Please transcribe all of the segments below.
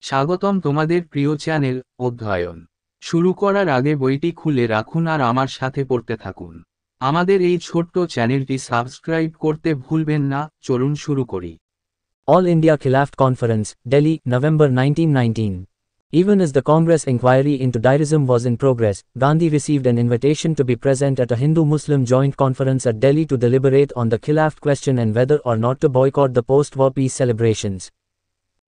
স্বাগতম তোমাদের প্রিয় চ্যানেল অধ্যয়ন শুরু করার আগে বইটি খুলে রাখুন আর আমার সাথে পড়তে থাকুন। আমাদের এই ছোট্ট চ্যানেলটি সাবস্ক্রাইব করতে ভুলবেন না। চলুন শুরু করি। All India Khilafat Conference, Delhi, November 1919. Even as the Congress inquiry into Dairism was in progress, Gandhi received an invitation to be present at a Hindu-Muslim joint conference at Delhi to deliberate on the Khilafat question and whether or not to boycott the post-war peace celebrations.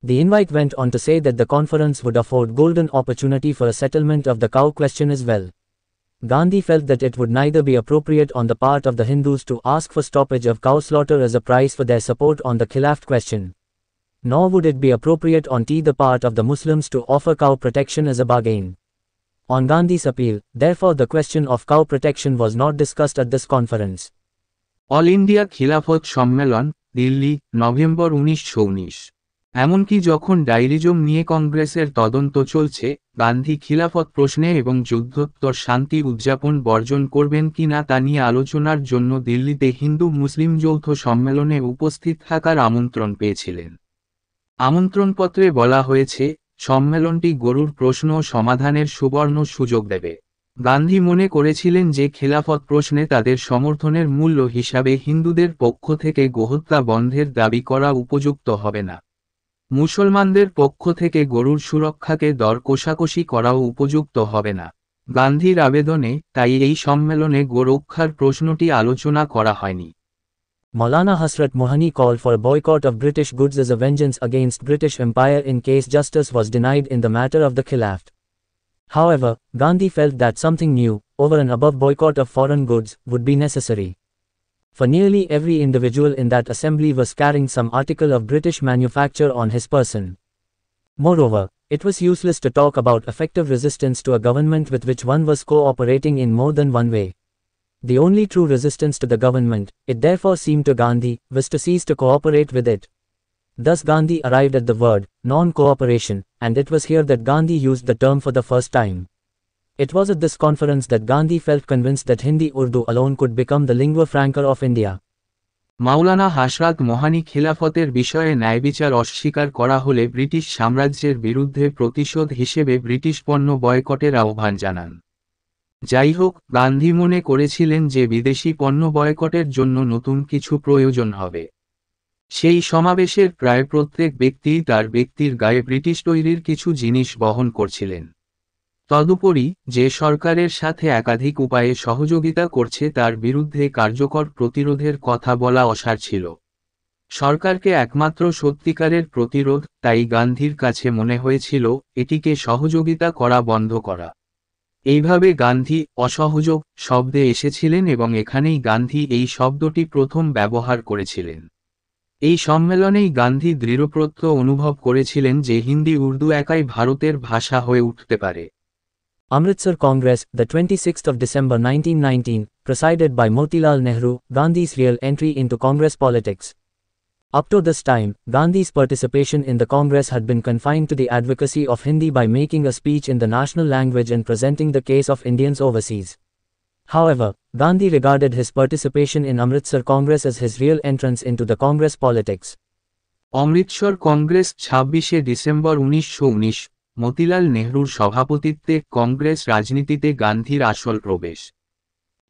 The invite went on to say that the conference would afford golden opportunity for a settlement of the cow question as well. Gandhi felt that it would neither be appropriate on the part of the Hindus to ask for stoppage of cow slaughter as a price for their support on the Khilafat question, nor would it be appropriate on the part of the Muslims to offer cow protection as a bargain. On Gandhi's appeal, therefore the question of cow protection was not discussed at this conference. All India খিলাফত সম্মেলন, Delhi, November 1919। এমনকি যখন ডাইরিজম নিয়ে কংগ্রেসের তদন্ত চলছে, গান্ধী খিলাফত প্রশ্নে এবং যুদ্ধোত্তর শান্তি উদযাপন বর্জন করবেন কিনা তা নিয়ে আলোচনার জন্য দিল্লিতে হিন্দু মুসলিম যৌথ সম্মেলনে উপস্থিত থাকার আমন্ত্রণ পেয়েছিলেন। আমন্ত্রণপত্রে বলা হয়েছে, সম্মেলনটি গরুর প্রশ্ন সমাধানের সুবর্ণ সুযোগ দেবে। গান্ধী মনে করেছিলেন যে খিলাফত প্রশ্নে তাদের সমর্থনের মূল্য হিসাবে হিন্দুদের পক্ষ থেকে গোহত্যা বন্ধের দাবি করা উপযুক্ত হবে না। মুসলমানদের পক্ষ থেকে গরুর সুরক্ষাকে দর কষাকষি করাও উপযুক্ত হবে না। গান্ধীর আবেদনে তাই এই সম্মেলনে গোরক্ষার প্রশ্নটি আলোচনা করা হয়নি। Maulana Hasrat Mohani called for a boycott of British goods as a vengeance against British Empire in case justice was denied in the matter of the Khilafat. However, Gandhi felt that something new, over and above boycott of foreign goods, would be necessary. For nearly every individual in that assembly was carrying some article of British manufacture on his person. Moreover, it was useless to talk about effective resistance to a government with which one was cooperating in more than one way. The only true resistance to the government, it therefore seemed to Gandhi, was to cease to cooperate with it. Thus Gandhi arrived at the word, non-cooperation, and it was here that Gandhi used the term for the first time. It was at this conference that Gandhi felt convinced that Hindi-Urdu alone could become the lingua franca of India. মাওলানা হাসরাত মোহানি খিলাফতের বিষয়ে ন্যায়বিচার অস্বীকার করা হলে British সাম্রাজ্যের বিরুদ্ধে প্রতিশোধ হিসেবে British পণ্য বয়কটের আহ্বান জানান। যাই হোক, গান্ধী মনে করেছিলেন যে বিদেশি পণ্য বয়কটের জন্য নতুন কিছু প্রয়োজন হবে। সেই সমাবেশের প্রায় প্রত্যেক ব্যক্তি তার ব্যক্তির গায়ে ব্রিটিশ তৈরির কিছু জিনিস বহন করছিলেন। তদুপরি, যে সরকারের সাথে একাধিক উপায়ে সহযোগিতা করছে তার বিরুদ্ধে কার্যকর প্রতিরোধের কথা বলা অসার ছিল। সরকারকে একমাত্র সত্যিকারের প্রতিরোধ, তাই গান্ধীর কাছে মনে হয়েছিল এটিকে সহযোগিতা করা বন্ধ করা। এইভাবে গান্ধী অসহযোগ শব্দে এসেছিলেন এবং এখানেই গান্ধী এই শব্দটি প্রথম ব্যবহার করেছিলেন। এই সম্মেলনেই গান্ধী দৃঢ়প্রত্যয় অনুভব করেছিলেন যে হিন্দি উর্দু একাই ভারতের ভাষা হয়ে উঠতে পারে। Amritsar Congress, the 26th of December 1919, presided by Motilal Nehru, Gandhi's real entry into Congress politics. Up to this time, Gandhi's participation in the Congress had been confined to the advocacy of Hindi by making a speech in the national language and presenting the case of Indians overseas. However, Gandhi regarded his participation in Amritsar Congress as his real entrance into the Congress politics. Amritsar Congress 26শে December 1919, Motilal নেহরুর সভাপতিত্বে কংগ্রেস রাজনীতিতে গান্ধীর আসল প্রবেশ।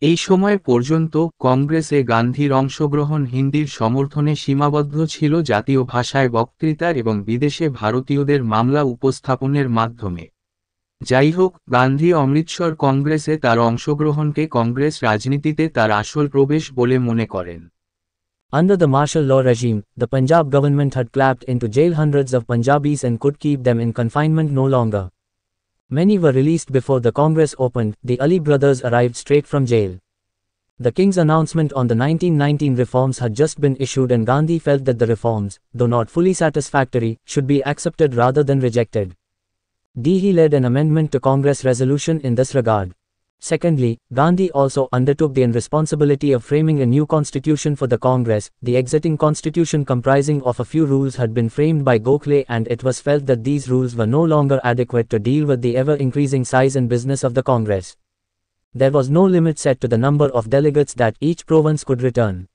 এই সময় পর্যন্ত কংগ্রেসে গান্ধীর অংশগ্রহণ হিন্দির সমর্থনে সীমাবদ্ধ ছিল জাতীয় ভাষায় বক্তৃতা এবং বিদেশে ভারতীয়দের মামলা উপস্থাপনের মাধ্যমে। যাই হোক, গান্ধী অমৃতসর কংগ্রেসে তার অংশগ্রহণকে কংগ্রেস রাজনীতিতে তার আসল প্রবেশ বলে মনে করেন। Under the martial law regime, the Punjab government had clapped into jail hundreds of Punjabis and could keep them in confinement no longer. Many were released before the Congress opened. The Ali brothers arrived straight from jail. The king's announcement on the 1919 reforms had just been issued and Gandhi felt that the reforms, though not fully satisfactory, should be accepted rather than rejected. He led an amendment to Congress resolution in this regard. Secondly, Gandhi also undertook the responsibility of framing a new constitution for the Congress. The existing constitution comprising of a few rules had been framed by Gokhale and it was felt that these rules were no longer adequate to deal with the ever-increasing size and business of the Congress. There was no limit set to the number of delegates that each province could return.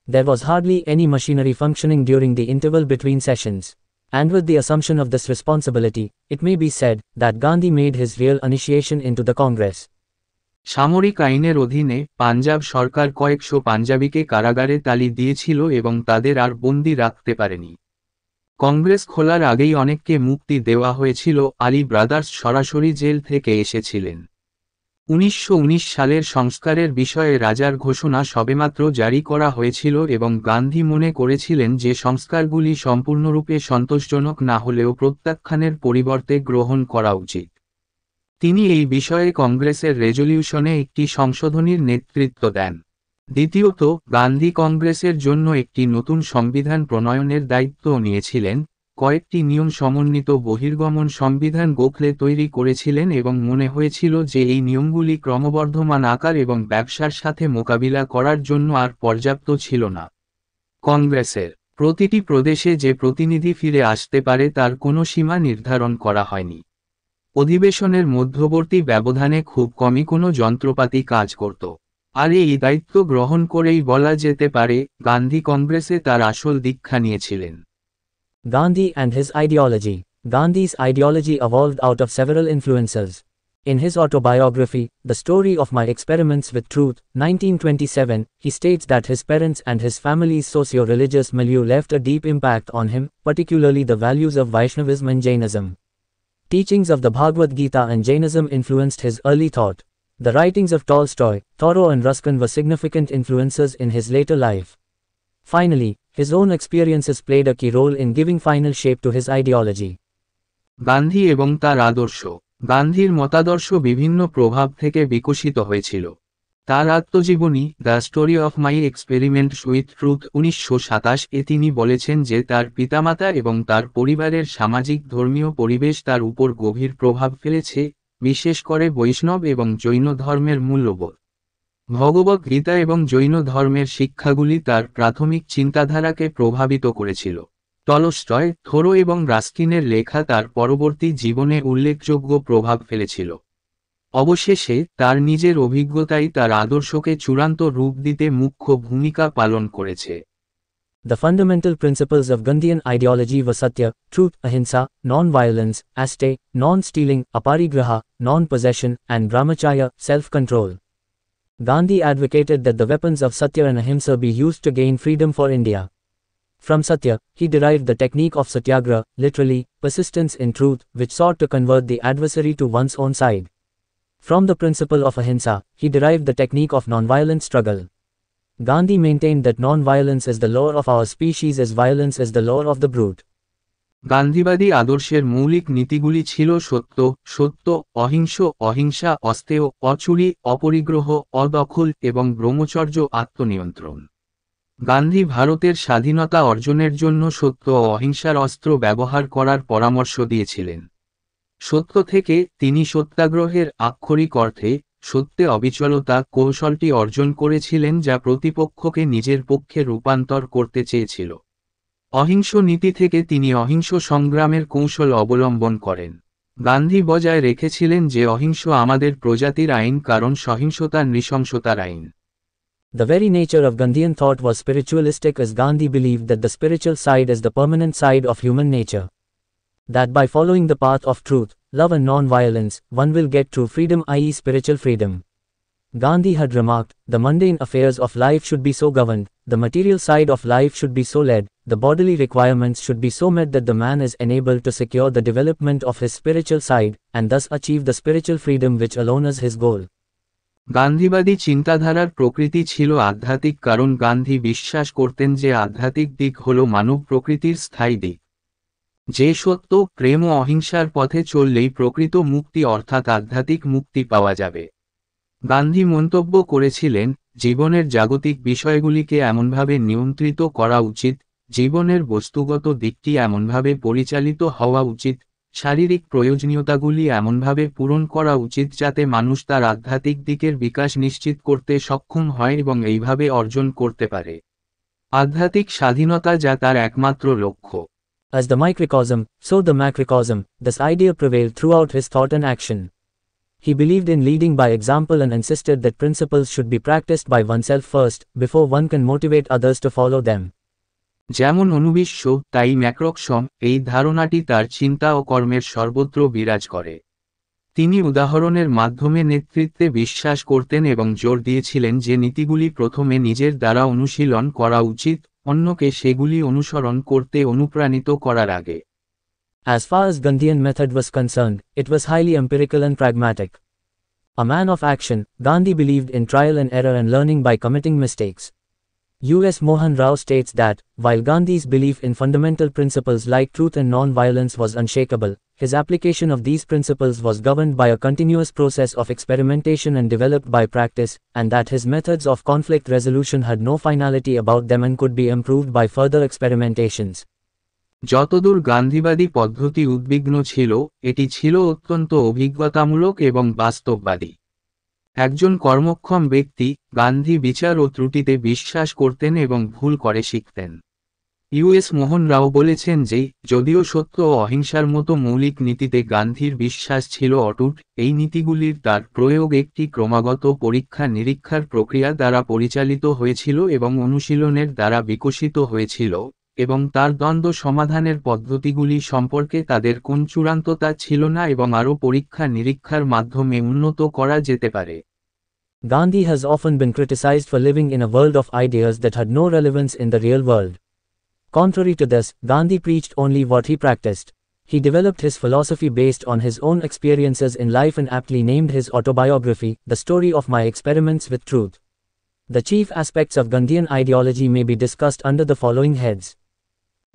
There was hardly any machinery functioning during the interval between sessions. And with the assumption of this responsibility, it may be said that Gandhi made his real initiation into the Congress. সামরিক আইনের অধীনে পাঞ্জাব সরকার কয়েকশো পাঞ্জাবিকে কারাগারে তালি দিয়েছিল এবং তাদের আর বন্দি রাখতে পারেনি। কংগ্রেস খোলার আগেই অনেককে মুক্তি দেওয়া হয়েছিল। আলী ব্রাদার্স সরাসরি জেল থেকে এসেছিলেন। 1919 সালের সংস্কারের বিষয়ে রাজার ঘোষণা সবেমাত্র জারি করা হয়েছিল এবং গান্ধী মনে করেছিলেন যে সংস্কারগুলি সম্পূর্ণরূপে সন্তোষজনক না হলেও প্রত্যাখ্যানের পরিবর্তে গ্রহণ করা উচিত। তিনি এই বিষয়ে কংগ্রেসের রেজলিউশনে একটি সংশোধনীর নেতৃত্ব দেন। দ্বিতীয়ত, গান্ধী কংগ্রেসের জন্য একটি নতুন সংবিধান প্রণয়নের দায়িত্ব নিয়েছিলেন। কয়েকটি নিয়ম সমন্বিত বহির্গমন সংবিধান গোখলে তৈরি করেছিলেন এবং মনে হয়েছিল যে এই নিয়মগুলি ক্রমবর্ধমান আকার এবং ব্যবসার সাথে মোকাবিলা করার জন্য আর পর্যাপ্ত ছিল না। কংগ্রেসের প্রতিটি প্রদেশে যে প্রতিনিধি ফিরে আসতে পারে তার কোনো সীমা নির্ধারণ করা হয়নি। অধিবেশনের মধ্যবর্তী ব্যবধানে খুব কমই কোনো যন্ত্রপাতি কাজ করত। আর এই দায়িত্ব গ্রহণ করেই বলা যেতে পারে গান্ধী কংগ্রেসে তার আসল দীক্ষা নিয়েছিলেন। Gandhi and his ideology. Gandhi's ideology evolved out of several influences. In his autobiography, The Story of My Experiments with Truth, 1927, he states that his parents and his family's socio-religious milieu left a deep impact on him, particularly the values of Vaishnavism and Jainism. Teachings of the Bhagavad Gita and Jainism influenced his early thought. The writings of Tolstoy, Thoreau and Ruskin were significant influences in his later life. Finally, his own experiences played a key role in giving final shape to his ideology. Gandhi এবং তার আদর্শ। গান্ধীর মতাদর্শ বিভিন্ন প্রভাব থেকে বিকশিত হয়েছিল। তার আত্মজীবনী the story of my experiments with truth 1927-এ তিনি বলেছেন যে তার পিতামাতা এবং তার পরিবারের সামাজিক ধর্মীয় পরিবেশ তার উপর গভীর প্রভাব ফেলেছে, বিশেষ করে বৈষ্ণব এবং জৈন ধর্মের মূল্যবোধ। ভগবদ গীতা এবং জৈন ধর্মের শিক্ষাগুলি তার প্রাথমিক চিন্তাধারাকে প্রভাবিত করেছিল। টলস্টয়, থোরো এবং রাস্কিনের লেখা তার পরবর্তী জীবনে উল্লেখযোগ্য প্রভাব ফেলেছিল। অবশেষে তার নিজের অভিজ্ঞতাই তার আদর্শকে চূড়ান্ত রূপ দিতে মুখ্য ভূমিকা পালন করেছে। The fundamental principles of Gandhian ideology were Satya, truth, ahimsa, non-violence, aste, non-stealing, aparigraha, non-possession, and brahmacharya, self-control. Gandhi advocated that the weapons of Satya and ahimsa be used to gain freedom for India. From Satya, he derived the technique of satyagraha, literally, persistence in truth, which sought to convert the adversary to one's own side. From the principle of ahimsa, he derived the technique of non-violent struggle. Gandhi maintained that non-violence is the law of our species as violence is the law of the brute. গান্ধীবাদী আদর্শের মৌলিক নীতিগুলি ছিল সত্য, সত্য, অহিংস, অহিংসা, অস্তেয়, অচুরি, অপরিগ্রহ, অদখল এবং ব্রহ্মচর্য, আত্মনিয়ন্ত্রণ। গান্ধী ভারতের স্বাধীনতা অর্জনের জন্য সত্য ও অহিংসার অস্ত্র ব্যবহার করার পরামর্শ দিয়েছিলেন। সত্য থেকে তিনি সত্যাগ্রহের আক্ষরিক অর্থে সত্যে অবিচলতা কৌশলটি অর্জন করেছিলেন, যা প্রতিপক্ষকে নিজের পক্ষে রূপান্তর করতে চেয়েছিল। অহিংস নীতি থেকে তিনি অহিংস সংগ্রামের কৌশল অবলম্বন করেন। গান্ধী বজায় রেখেছিলেন যে অহিংস আমাদের প্রজাতির আইন, কারণ সহিংসতা নৃশংসতার আইন। The very nature of Gandhian thought was spiritualistic, as Gandhi believed that the spiritual side is the permanent side of human nature. That by following the path of truth, love and non-violence, one will get true freedom, i.e. spiritual freedom. Gandhi had remarked, the mundane affairs of life should be so governed, the material side of life should be so led, the bodily requirements should be so met that the man is enabled to secure the development of his spiritual side, and thus achieve the spiritual freedom which alone is his goal. গান্ধীবাদী চিন্তাধারার প্রকৃতি ছিল আধ্যাত্মিক, কারণ গান্ধী বিশ্বাস করতেন যে আধ্যাত্মিক দিক হল মানব প্রকৃতির স্থায়ী দিক। যে সত্য, প্রেম ও অহিংসার পথে চললেই প্রকৃত মুক্তি অর্থাৎ আধ্যাত্মিক মুক্তি পাওয়া যাবে। গান্ধী মন্তব্য করেছিলেন, জীবনের জাগতিক বিষয়গুলিকে এমনভাবে নিয়ন্ত্রিত করা উচিত, জীবনের বস্তুগত দিকটি এমনভাবে পরিচালিত হওয়া উচিত, শারীরিক প্রয়োজনীয়তাগুলি এমনভাবে পূরণ করা উচিত যাতে মানুষ তার আধ্যাত্মিক দিকের বিকাশ নিশ্চিত করতে সক্ষম হয় এবং এইভাবে অর্জন করতে পারে আধ্যাত্মিক স্বাধীনতা, যা তার একমাত্র লক্ষ্য। As the microcosm, so the macrocosm, this idea prevailed throughout his thought and action. He believed in leading by example and insisted that principles should be practiced by oneself first, before one can motivate others to follow them. যেমন অনুবিশ্ব তাই ম্যাক্রোক্সম, এই ধারণাটি তার চিন্তা ও কর্মের সর্বত্র বিরাজ করে। তিনি উদাহরণের মাধ্যমে নেতৃত্বে বিশ্বাস করতেন এবং জোর দিয়েছিলেন যে নীতিগুলি প্রথমে নিজের দ্বারা অনুশীলন করা উচিত, অন্যকে সেগুলি অনুসরণ করতে অনুপ্রাণিত করার আগে। As far as Gandhian method was concerned, it was highly empirical and pragmatic. A man of action, Gandhi believed in trial and error and learning by committing mistakes. U.S. Mohan Rao states that, while Gandhi's belief in fundamental principles like truth and non-violence was unshakable, his application of these principles was governed by a continuous process of experimentation and developed by practice, and that his methods of conflict resolution had no finality about them and could be improved by further experimentations. যতদূর গান্ধীবাদী পদ্ধতি উদ্বিগ্ন ছিল, এটি ছিল অত্যন্ত অভিজ্ঞতামূলক এবং বাস্তববাদী। একজন কর্মক্ষম ব্যক্তি, গান্ধী বিচার ও ত্রুটিতে বিশ্বাস করতেন এবং ভুল করে শিখতেন। ইউএস মোহন রাও বলেছেন যে, যদিও সত্য ও অহিংসার মতো মৌলিক নীতিতে গান্ধীর বিশ্বাস ছিল অটুট, এই নীতিগুলির তার প্রয়োগ একটি ক্রমাগত পরীক্ষা নিরীক্ষার প্রক্রিয়া দ্বারা পরিচালিত হয়েছিল এবং অনুশীলনের দ্বারা বিকশিত হয়েছিল, এবং তার দ্বন্দ্ব সমাধানের পদ্ধতিগুলি সম্পর্কে তাদের কোন চূড়ান্ততা ছিল না এবং আরও পরীক্ষা নিরীক্ষার মাধ্যমে উন্নত করা যেতে পারে। Gandhi has often been criticized for living in a world of ideas that had no relevance in the real world. Contrary to this, Gandhi preached only what he practiced. He developed his philosophy based on his own experiences in life and aptly named his autobiography, The Story of My Experiments with Truth. The chief aspects of Gandhian ideology may be discussed under the following heads.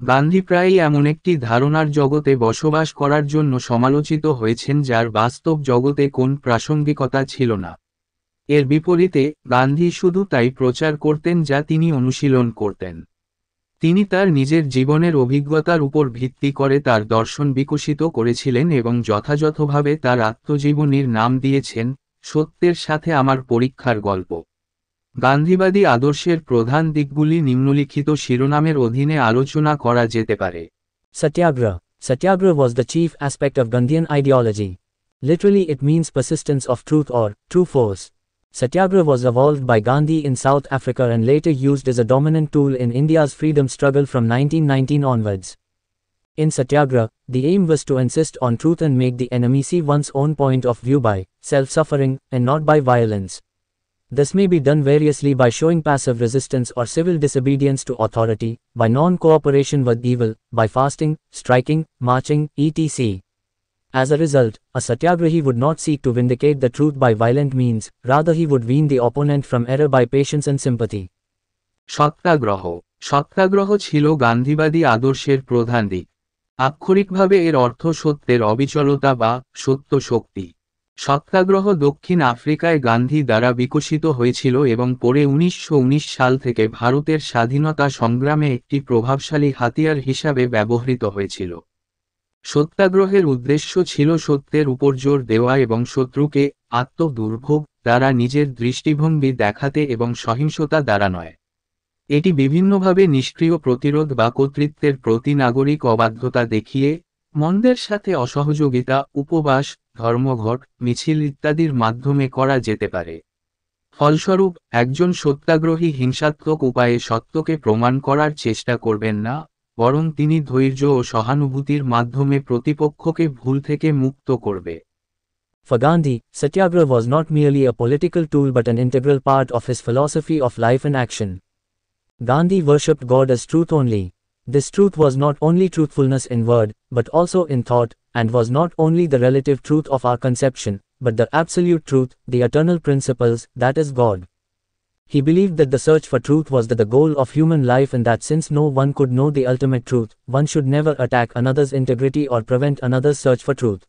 Gandhi প্রায়ই এমন একটি ধারণার জগতে বসবাস করার জন্য সমালোচিত হয়েছেন যার বাস্তব জগতে কোন প্রাসঙ্গিকতা ছিল না। এর বিপরীতে, গান্ধী শুধু তাই প্রচার করতেন যা তিনি অনুশীলন করতেন। তিনি তার নিজের জীবনের অভিজ্ঞতার উপর ভিত্তি করে তার দর্শন বিকশিত করেছিলেন এবং যথাযথভাবে তার আত্মজীবনীর নাম দিয়েছেন, সত্যের সাথে আমার পরীক্ষার গল্প। গান্ধীবাদী আদর্শের প্রধান দিকগুলি নিম্নলিখিত শিরোনামের অধীনে আলোচনা করা যেতে পারে। Satyagraha. Satyagraha was the chief aspect of Gandhian ideology. Literally it means persistence of truth or true force. Satyagraha was evolved by Gandhi in South Africa and later used as a dominant tool in India's freedom struggle from 1919 onwards. In Satyagraha, the aim was to insist on truth and make the enemy see one's own point of view by self-suffering, and not by violence. This may be done variously by showing passive resistance or civil disobedience to authority, by non-cooperation with evil, by fasting, striking, marching, etc. As a result, a satyagrahi would not seek to vindicate the truth by violent means, rather he would wean the opponent from error by patience and sympathy. সত্যাগ্রহ। সত্যাগ্রহ ছিল গান্ধীবাদী আদর্শের প্রধান দিক। আক্ষরিকভাবে এর অর্থ সত্যের অবিচলতা বা সত্য শক্তি। সত্যাগ্রহ দক্ষিণ আফ্রিকায় গান্ধী দ্বারা বিকশিত হয়েছিল এবং পরে 1919 সাল থেকে ভারতের স্বাধীনতা সংগ্রামে একটি প্রভাবশালী হাতিয়ার হিসাবে ব্যবহৃত হয়েছিল। সত্যাগ্রহের উদ্দেশ্য ছিল সত্যের উপর জোর দেওয়া এবং শত্রুকে আত্মদুর্ভোগ দ্বারা নিজের দৃষ্টিভঙ্গি দেখাতে এবং সহিংসতা দ্বারা নয়। এটি বিভিন্নভাবে নিষ্ক্রিয় প্রতিরোধ বা কর্তৃত্বের প্রতি নাগরিক অবাধ্যতা দেখিয়ে, মন্দের সাথে অসহযোগিতা, উপবাস, ধর্মঘট, মিছিল ইত্যাদির মাধ্যমে করা যেতে পারে। ফলস্বরূপ, একজন সত্যাগ্রহী হিংসাত্মক উপায়ে সত্যকে প্রমাণ করার চেষ্টা করবেন না, বরং তিনি ধৈর্য ও সহানুভূতির মাধ্যমে প্রতিপক্ষকে ভুল থেকে মুক্ত করবে। For Gandhi, Satyagraha was not merely a political tool but an integral part of his philosophy of life and action. Gandhi worshipped God as truth only. This truth was not only truthfulness in word, but also in thought, and was not only the relative truth of our conception, but the absolute truth, the eternal principles, that is God. He believed that the search for truth was the goal of human life and that since no one could know the ultimate truth, one should never attack another's integrity or prevent another's search for truth.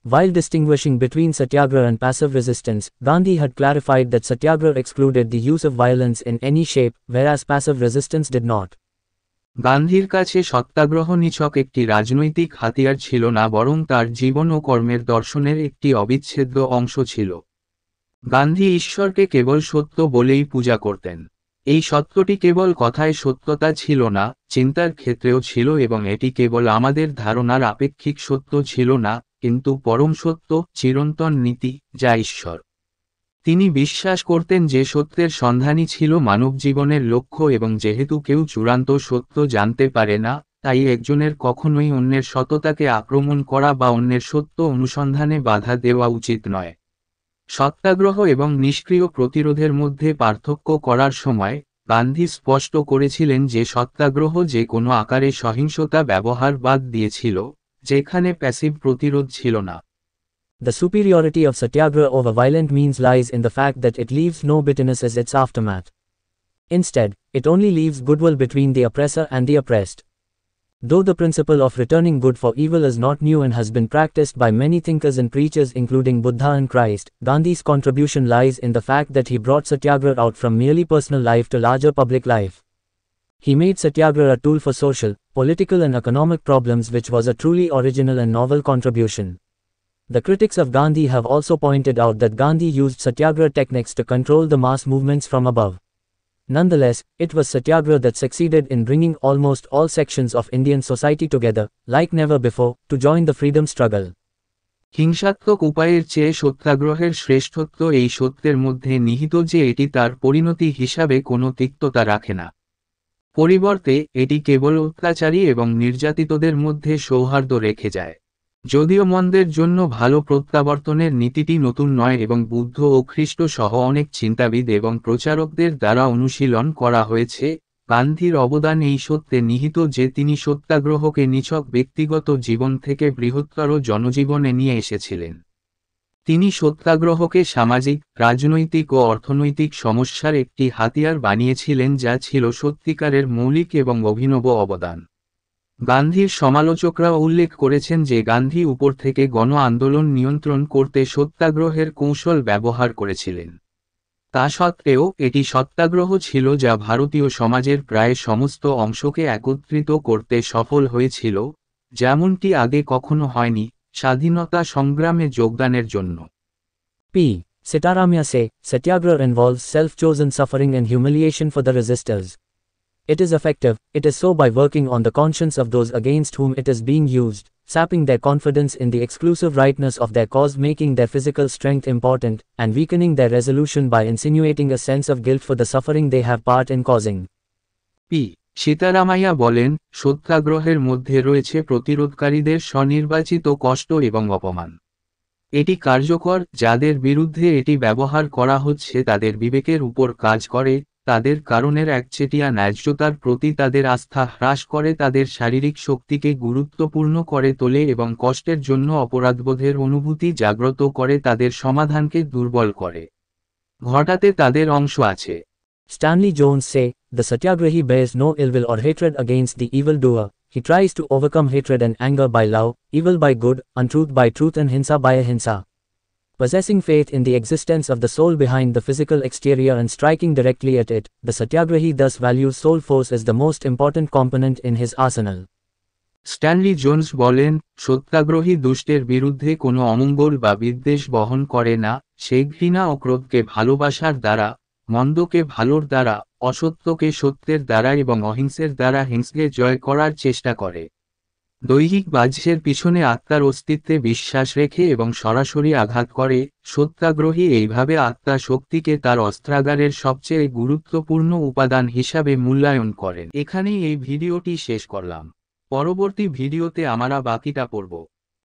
While distinguishing between satyagraha and passive resistance, Gandhi had clarified that satyagraha excluded the use of violence in any shape, whereas passive resistance did not. গান্ধীর কাছে সত্যাগ্রহ নিছক একটি রাজনৈতিক হাতিয়ার ছিল না, বরং তার জীবন ও কর্মের দর্শনের একটি অবিচ্ছেদ্য অংশ ছিল। গান্ধী ঈশ্বরকে কেবল সত্য বলেই পূজা করতেন। এই সত্যটি কেবল কথায় সত্যতা ছিল না, চিন্তার ক্ষেত্রেও ছিল এবং এটি কেবল আমাদের ধারণার আপেক্ষিক সত্য ছিল না, কিন্তু পরম সত্য, চিরন্তন নীতি, যা ঈশ্বর। তিনি বিশ্বাস করতেন যে সত্যের সন্ধানই ছিল মানবজীবনের লক্ষ্য এবং যেহেতু কেউ চূড়ান্ত সত্য জানতে পারে না, তাই একজনের কখনোই অন্যের সততাকে আক্রমণ করা বা অন্যের সত্য অনুসন্ধানে বাধা দেওয়া উচিত নয়। সত্যাগ্রহ এবং নিষ্ক্রিয় প্রতিরোধের মধ্যে পার্থক্য করার সময় গান্ধী স্পষ্ট করেছিলেন যে সত্যাগ্রহ যে কোনো আকারে সহিংসতা ব্যবহার বাদ দিয়েছিল, যেখানে প্যাসিভ প্রতিরোধ ছিল না। The superiority of satyagraha over violent means lies in the fact that it leaves no bitterness as its aftermath. Instead, it only leaves goodwill between the oppressor and the oppressed. Though the principle of returning good for evil is not new and has been practiced by many thinkers and preachers including Buddha and Christ, Gandhi's contribution lies in the fact that he brought satyagraha out from merely personal life to larger public life. He made satyagraha a tool for social, political and economic problems, which was a truly original and novel contribution. The critics of Gandhi have also pointed out that Gandhi used satyagraha techniques to control the mass movements from above. Nonetheless, it was satyagraha that succeeded in bringing almost all sections of Indian society together, like never before, to join the freedom struggle. হিংসাত্মক উপায়ের চেয়ে সত্যাগ্রহের শ্রেষ্ঠত্ব এই সত্যের মধ্যে নিহিত যে এটি তার পরিণতি হিসাবে কোনো তিক্ততা রাখে না। পরিবর্তে এটি কেবল অত্যাচারী এবং নির্যাতিতদের মধ্যে সৌহার্দ্য রেখে যায়। যদিও মন্দের জন্য ভালো প্রত্যাবর্তনের নীতিটি নতুন নয় এবং বুদ্ধ ও খ্রিস্ট সহ অনেক চিন্তাবিদ এবং প্রচারকদের দ্বারা অনুশীলন করা হয়েছে, গান্ধীর অবদান এই সত্যে নিহিত যে তিনি সত্যাগ্রহকে নিছক ব্যক্তিগত জীবন থেকে বৃহত্তর জনজীবনে নিয়ে এসেছিলেন। তিনি সত্যাগ্রহকে সামাজিক, রাজনৈতিক ও অর্থনৈতিক সমস্যার একটি হাতিয়ার বানিয়েছিলেন যা ছিল সত্যিকারের মৌলিক এবং অভিনব অবদান। গান্ধীর সমালোচকরা উল্লেখ করেছেন যে গান্ধী উপর থেকে গণ আন্দোলন নিয়ন্ত্রণ করতে সত্যাগ্রহের কৌশল ব্যবহার করেছিলেন। তা সত্ত্বেও এটি সত্যাগ্রহ ছিল যা ভারতীয় সমাজের প্রায় সমস্ত অংশকে একত্রিত করতে সফল হয়েছিল, যেমনটি আগে কখনো হয়নি, স্বাধীনতা সংগ্রামে যোগদানের জন্য। P. Sitaramya say, satyagraha involves self-chosen suffering and humiliation for the resistors. It is effective, it is so by working on the conscience of those against whom it is being used, sapping their confidence in the exclusive rightness of their cause, making their physical strength important, and weakening their resolution by insinuating a sense of guilt for the suffering they have part in causing. P. Sitaramayya বলেন, সত্যাগ্রহের মধ্যে রয়েছে প্রতিরোধকারীদের স্বনির্বাচিত কষ্ট এবং অপমান। এটি কার্যকর, যাদের বিরুদ্ধে এটি ব্যবহার করা হচ্ছে তাদের বিবেকের উপর কাজ করে, তাদের কারণের একচেটিয়া ন্যায্যতার প্রতি তাদের আস্থা হ্রাস করে, তাদের শারীরিক শক্তিকে গুরুত্বপূর্ণ করে তোলে এবং কষ্টের জন্য অপরাধবোধের অনুভূতি জাগ্রত করে, তাদের সমাধানকে দুর্বল করে। ঘটাতে তাদের অংশ আছে। Stanley Jones say, the satyagrahi bears no ill will or hatred against the evildoer. He tries to overcome hatred and anger by love, evil by good, untruth by truth and hinsa by ahimsa. Possessing faith in the existence of the soul behind the physical exterior and striking directly at it, the satyagrahi thus values soul force as the most important component in his arsenal. Stanley Jones বলেন, সত্যাগ্রহী দুষ্টের বিরুদ্ধে কোনো অমঙ্গল বা বিদ্বেষ বহন করে না, সে ঘৃণা ও ক্রোধকে ভালোবাসার দ্বারা, মন্দকে ভালোর দ্বারা, অসত্যকে সত্যের দ্বারা এবং অহিংসের দ্বারা হিংসকে জয় করার চেষ্টা করে। দৈহিক বাহ্যের পিছনে আত্মার অস্তিত্বে বিশ্বাস রেখে এবং সরাসরি আঘাত করে, সত্যাগ্রহী এইভাবে আত্মা শক্তিকে তার অস্ত্রাগারের সবচেয়ে গুরুত্বপূর্ণ উপাদান হিসাবে মূল্যায়ন করেন। এখানেই এই ভিডিওটি শেষ করলাম। পরবর্তী ভিডিওতে আমরা বাকিটা পড়ব।